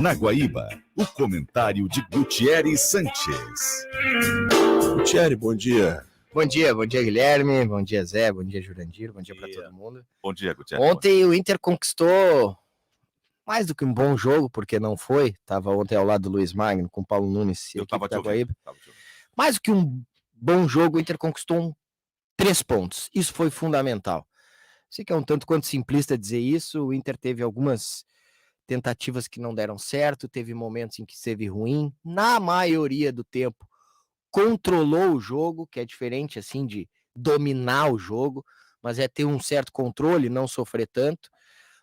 Na Guaíba, o comentário de Gutierrez Sanchez. Gutierrez, bom dia. Bom dia Guilherme, bom dia Zé, bom dia Jurandir, bom dia para todo mundo. Bom dia, Gutierrez. Ontem o Inter conquistou mais do que um bom jogo, porque não foi. Tava ontem ao lado do Luiz Magno, com o Paulo Nunes e a equipe da Guaíba. Mais do que um bom jogo, o Inter conquistou 3 pontos. Isso foi fundamental. Sei que é um tanto quanto simplista dizer isso, o Inter teve algumas tentativas que não deram certo, teve momentos em que esteve ruim, na maioria do tempo controlou o jogo, que é diferente assim de dominar o jogo, mas é ter um certo controle, não sofrer tanto.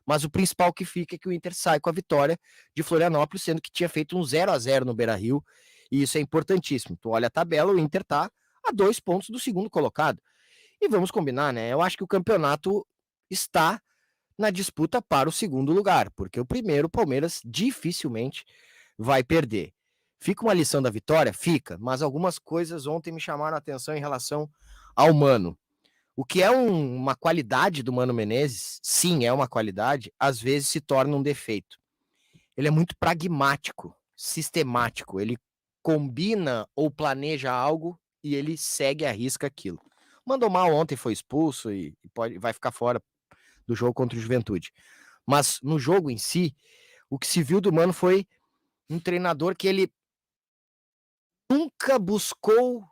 Mas o principal que fica é que o Inter sai com a vitória de Florianópolis, sendo que tinha feito um 0-0 no Beira-Rio, e isso é importantíssimo. Tu olha a tabela, o Inter tá a 2 pontos do segundo colocado. E vamos combinar, né? Eu acho que o campeonato está na disputa para o segundo lugar, porque o primeiro, o Palmeiras, dificilmente vai perder. Fica uma lição da vitória? Fica, mas algumas coisas ontem me chamaram a atenção em relação ao Mano. O que é uma qualidade do Mano Menezes, sim, é uma qualidade, às vezes se torna um defeito. Ele é muito pragmático, sistemático, ele combina ou planeja algo e ele segue à risca aquilo. Mandou mal ontem, foi expulso e vai ficar fora do jogo contra o Juventude. Mas no jogo em si, o que se viu do Mano foi um treinador que ele nunca buscou,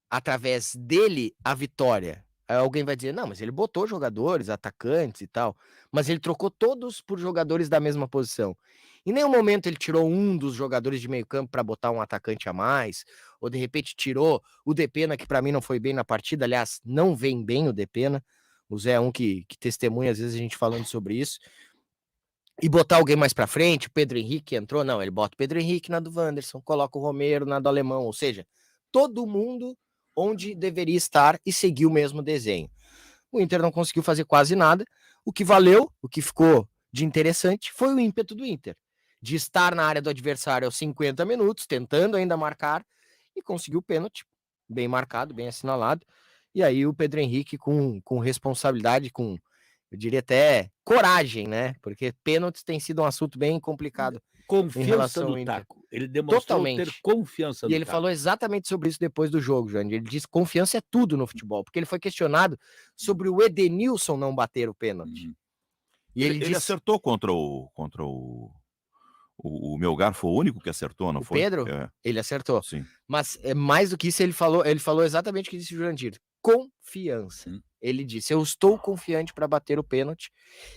através dele, a vitória. Aí alguém vai dizer, não, mas ele botou jogadores, atacantes e tal, mas ele trocou todos por jogadores da mesma posição. Em nenhum momento ele tirou um dos jogadores de meio campo para botar um atacante a mais, ou de repente tirou o Depena, que para mim não foi bem na partida, aliás, não vem bem o Depena. O Zé é um que testemunha, às vezes, a gente falando sobre isso. E botar alguém mais pra frente, o Pedro Henrique entrou, não, ele bota o Pedro Henrique na do Wanderson, coloca o Romero na do Alemão, ou seja, todo mundo onde deveria estar e seguir o mesmo desenho. O Inter não conseguiu fazer quase nada, o que valeu, o que ficou de interessante foi o ímpeto do Inter, de estar na área do adversário aos 50 minutos, tentando ainda marcar, e conseguiu o pênalti, bem marcado, bem assinalado. E aí o Pedro Henrique com responsabilidade, com, eu diria até coragem, né? Porque pênaltis tem sido um assunto bem complicado. Confiança no Taco. Ele demonstrou ter confiança no Taco. E ele falou exatamente sobre isso depois do jogo, Jandir. Ele disse que confiança é tudo no futebol, porque ele foi questionado sobre o Edenilson não bater o pênalti. E ele disse... acertou contra o Melgar, foi o único que acertou, não foi? Pedro? Ele acertou. Sim. Mas mais do que isso, ele falou exatamente o que disse o Jurandir. Confiança. Ele disse, eu estou confiante para bater o pênalti.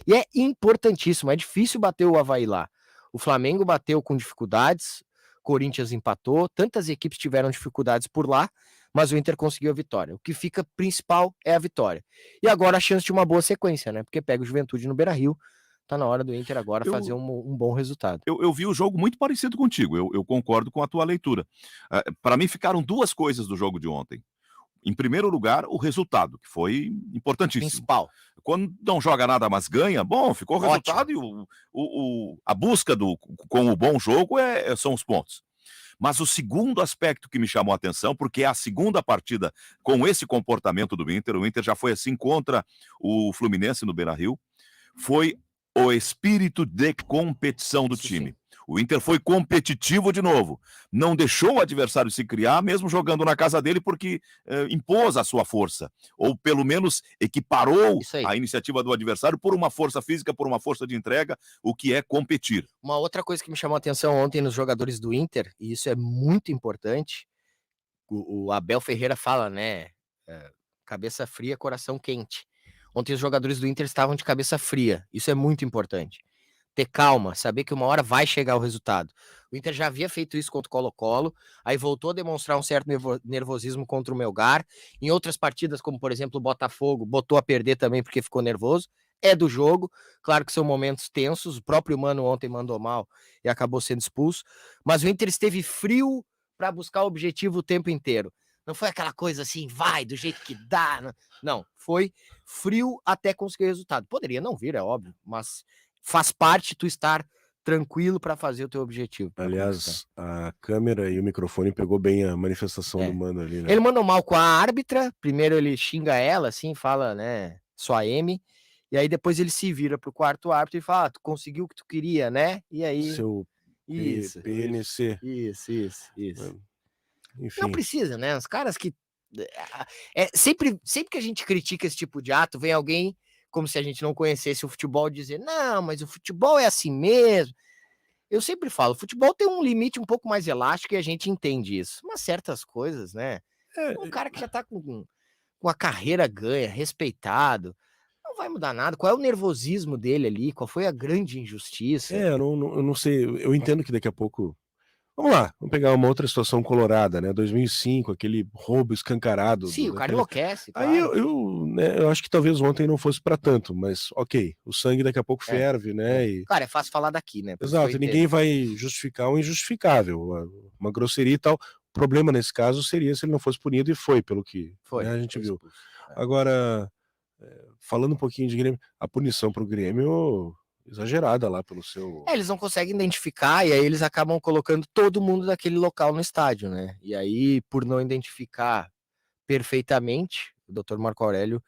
E é importantíssimo, é difícil bater o Avaí lá. O Flamengo bateu com dificuldades, Corinthians empatou, tantas equipes tiveram dificuldades por lá, mas o Inter conseguiu a vitória. O que fica principal é a vitória. E agora a chance de uma boa sequência, né? Porque pega o Juventude no Beira-Rio, tá na hora do Inter agora fazer um bom resultado. Eu vi o jogo muito parecido contigo, eu concordo com a tua leitura. Para mim ficaram 2 coisas do jogo de ontem. Em primeiro lugar, o resultado, que foi importantíssimo. Principal. Quando não joga nada, mas ganha, bom, ficou o resultado. E a busca com o bom jogo são os pontos. Mas o segundo aspecto que me chamou a atenção, porque é a segunda partida com esse comportamento do Inter, o Inter já foi assim contra o Fluminense no Beira-Rio, foi o espírito de competição do time. Sim. O Inter foi competitivo de novo. Não deixou o adversário se criar, mesmo jogando na casa dele, porque impôs a sua força. Ou pelo menos equiparou a iniciativa do adversário por uma força física, por uma força de entrega, o que é competir. Uma outra coisa que me chamou a atenção ontem nos jogadores do Inter, e isso é muito importante, o Abel Ferreira fala, né? Cabeça fria, coração quente. Ontem os jogadores do Inter estavam de cabeça fria. Isso é muito importante. Ter calma, saber que uma hora vai chegar o resultado. O Inter já havia feito isso contra o Colo-Colo, aí voltou a demonstrar um certo nervosismo contra o Melgar. Em outras partidas, como por exemplo o Botafogo, botou a perder também porque ficou nervoso. É do jogo, claro que são momentos tensos. O próprio Mano ontem mandou mal e acabou sendo expulso. Mas o Inter esteve frio para buscar o objetivo o tempo inteiro. Não foi aquela coisa assim, vai, do jeito que dá. Não, foi frio até conseguir o resultado. Poderia não vir, é óbvio, mas faz parte tu estar tranquilo para fazer o teu objetivo. Aliás, a câmera e o microfone pegou bem a manifestação do Mano ali, né? Ele mandou mal com a árbitra, primeiro ele xinga ela, assim, fala, né, sua M, e aí depois ele se vira pro quarto árbitro e fala, tu conseguiu o que tu queria, né? E aí Isso. PNC. Isso. Enfim. Não precisa, né? Os caras que... sempre que a gente critica esse tipo de ato, vem alguém, como se a gente não conhecesse o futebol, dizer, não, mas o futebol é assim mesmo. Eu sempre falo, o futebol tem um limite um pouco mais elástico e a gente entende isso. Mas certas coisas, né? Um cara que já tá com a carreira ganha, respeitado, não vai mudar nada. Qual é o nervosismo dele ali? Qual foi a grande injustiça? Eu não sei, eu entendo que daqui a pouco... Vamos lá, vamos pegar uma outra situação colorada, né? 2005, aquele roubo escancarado. Sim, o cara enlouquece. Aí eu acho que talvez ontem não fosse para tanto, mas ok, o sangue daqui a pouco ferve, né? E... Cara, é fácil falar daqui, né? Exato, ninguém vai justificar o injustificável, uma grosseria e tal. O problema nesse caso seria se ele não fosse punido, e foi, pelo que né, a gente viu. Agora, falando um pouquinho de Grêmio, a punição para o Grêmio... exagerada lá pelo seu... eles não conseguem identificar e aí eles acabam colocando todo mundo daquele local no estádio, né? E aí, por não identificar perfeitamente, o Dr. Marco Aurélio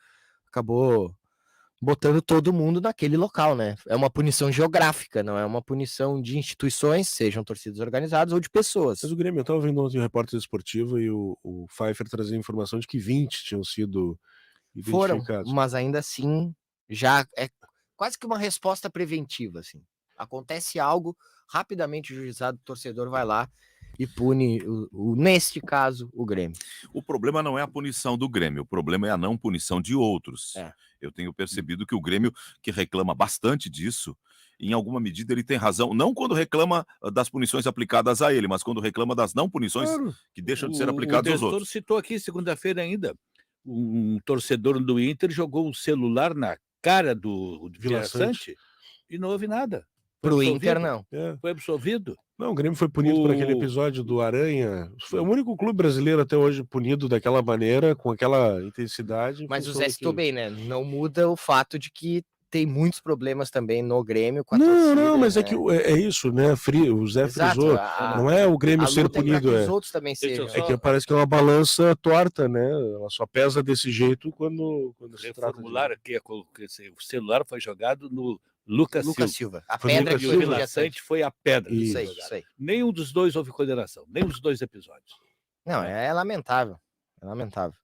acabou botando todo mundo naquele local, né? É uma punição geográfica, não é uma punição de instituições, sejam torcidas organizadas ou de pessoas. Mas o Grêmio, eu estava vendo ontem o repórter esportivo e o Pfeiffer trazia informação de que 20 tinham sido identificados. Foram, mas ainda assim, já é quase que uma resposta preventiva, assim. Acontece algo, rapidamente o juizado, o torcedor vai lá e pune, neste caso, o Grêmio. O problema não é a punição do Grêmio, o problema é a não punição de outros. Eu tenho percebido que o Grêmio, que reclama bastante disso, em alguma medida ele tem razão, não quando reclama das punições aplicadas a ele, mas quando reclama das não punições que deixam de ser aplicadas aos outros. O citou aqui, segunda-feira ainda, um torcedor do Inter jogou um celular na cara do Vila Sante e não houve nada. Pro Inter, não. Foi absolvido. Não, o Grêmio foi punido por aquele episódio do Aranha. Foi o único clube brasileiro até hoje punido daquela maneira, com aquela intensidade. Mas o Zé citou bem, né? Não muda o fato de que tem muitos problemas também no Grêmio com a torcida. Não, mas é que é isso, né? O Zé frisou. Não é o Grêmio ser punido. Os outros também sejam. É que parece que é uma balança torta, né? Ela só pesa desse jeito quando se trata de... o celular foi jogado no Lucas Silva. A pedra que o Vila Sante foi a pedra. Isso aí. Nenhum dos dois houve condenação, nenhum dos dois episódios. Não, é lamentável. É lamentável.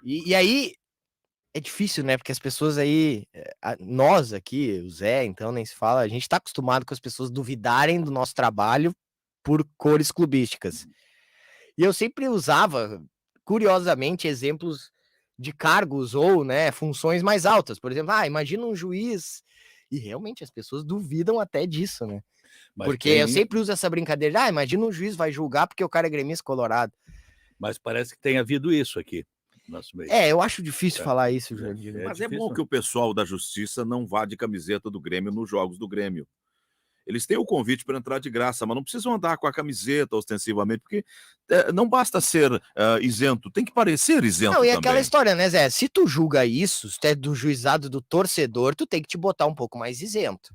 E aí é difícil, né? Porque as pessoas aí, nós aqui, o Zé, então nem se fala, a gente tá acostumado com as pessoas duvidarem do nosso trabalho por cores clubísticas. E eu sempre usava, curiosamente, exemplos de cargos ou, né, funções mais altas. Por exemplo, imagina um juiz. E realmente as pessoas duvidam até disso, né? Porque eu sempre uso essa brincadeira. Imagina um juiz vai julgar porque o cara é gremista colorado. Mas parece que tem havido isso aqui. Eu acho difícil falar isso, Jandir. Mas é bom que o pessoal da justiça não vá de camiseta do Grêmio nos jogos do Grêmio. Eles têm o convite para entrar de graça, mas não precisam andar com a camiseta ostensivamente, porque não basta ser isento, tem que parecer isento também. Aquela história, né, Zé? Se tu julga isso, se tu é do juizado do torcedor, tu tem que te botar um pouco mais isento.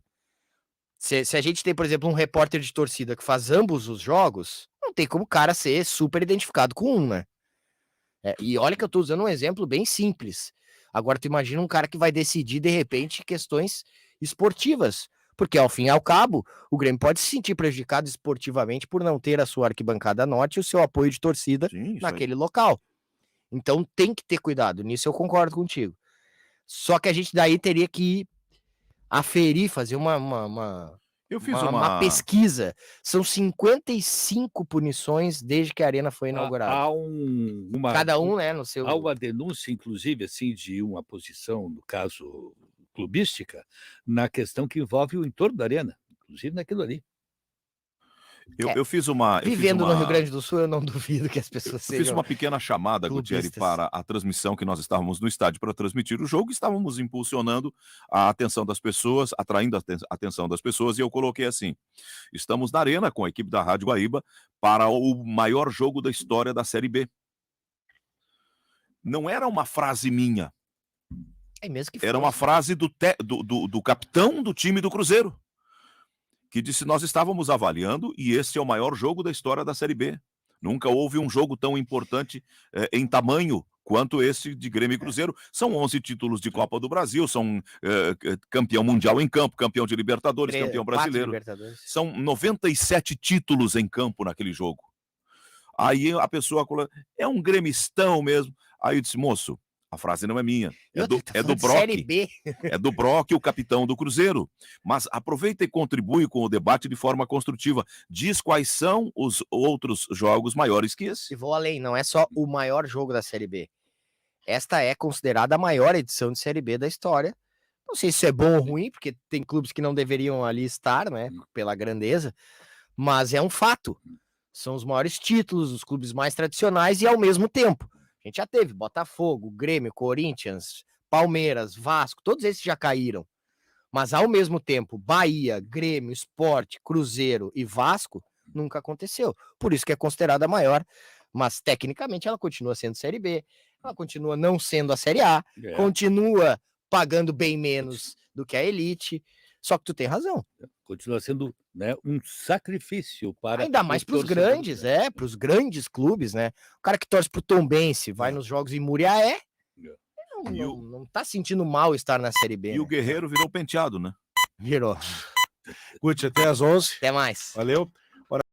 Se a gente tem, por exemplo, um repórter de torcida que faz ambos os jogos, não tem como o cara ser super identificado com um, né? E olha que eu tô usando um exemplo bem simples. Agora tu imagina um cara que vai decidir, de repente, questões esportivas. Porque, ao fim e ao cabo, o Grêmio pode se sentir prejudicado esportivamente por não ter a sua arquibancada norte e o seu apoio de torcida naquele local. Então tem que ter cuidado, nisso eu concordo contigo. Só que a gente daí teria que aferir, fazer uma pesquisa. São 55 punições desde que a arena foi inaugurada. Cada um, né, no seu... Há uma denúncia, inclusive, assim, de uma posição, no caso clubística, na questão que envolve o entorno da arena, inclusive naquilo ali. Eu fiz uma... Vivendo no Rio Grande do Sul, eu não duvido que as pessoas sejam... Fiz uma pequena chamada, Gutierrez, para a transmissão que nós estávamos no estádio para transmitir o jogo, estávamos impulsionando a atenção das pessoas, atraindo a atenção das pessoas, e eu coloquei assim: estamos na arena com a equipe da Rádio Guaíba para o maior jogo da história da Série B. Não era uma frase minha. Era uma frase do capitão do time do Cruzeiro, que disse: nós estávamos avaliando e este é o maior jogo da história da Série B. Nunca houve um jogo tão importante em tamanho quanto esse de Grêmio e Cruzeiro. São 11 títulos de Copa do Brasil, são campeão mundial em campo, campeão de Libertadores, campeão brasileiro. São 97 títulos em campo naquele jogo. Aí a pessoa fala, é um gremistão mesmo. Aí eu disse, moço, a frase não é minha, é do Brock. Série B. É do Brock, o capitão do Cruzeiro. Mas aproveita e contribui com o debate de forma construtiva. Diz quais são os outros jogos maiores que esse. E vou além, não é só o maior jogo da Série B. Esta é considerada a maior edição de Série B da história. Não sei se isso é bom ou ruim, porque tem clubes que não deveriam ali estar, né, pela grandeza, mas é um fato. São os maiores títulos, os clubes mais tradicionais e ao mesmo tempo. A gente já teve Botafogo, Grêmio, Corinthians, Palmeiras, Vasco, todos esses já caíram. Mas ao mesmo tempo, Bahia, Grêmio, Sport, Cruzeiro e Vasco nunca aconteceu. Por isso que é considerada a maior, mas tecnicamente ela continua sendo Série B, ela continua não sendo a Série A, continua pagando bem menos do que a elite. Só que tu tem razão. Continua sendo, né, um sacrifício para... Ainda mais para os grandes, para os grandes clubes, né? O cara que torce pro Tombense, vai nos jogos em Muriaé, não tá sentindo mal estar na Série B. E o Guerreiro virou penteado, né? Virou. Guti, até às 11. Até mais. Valeu.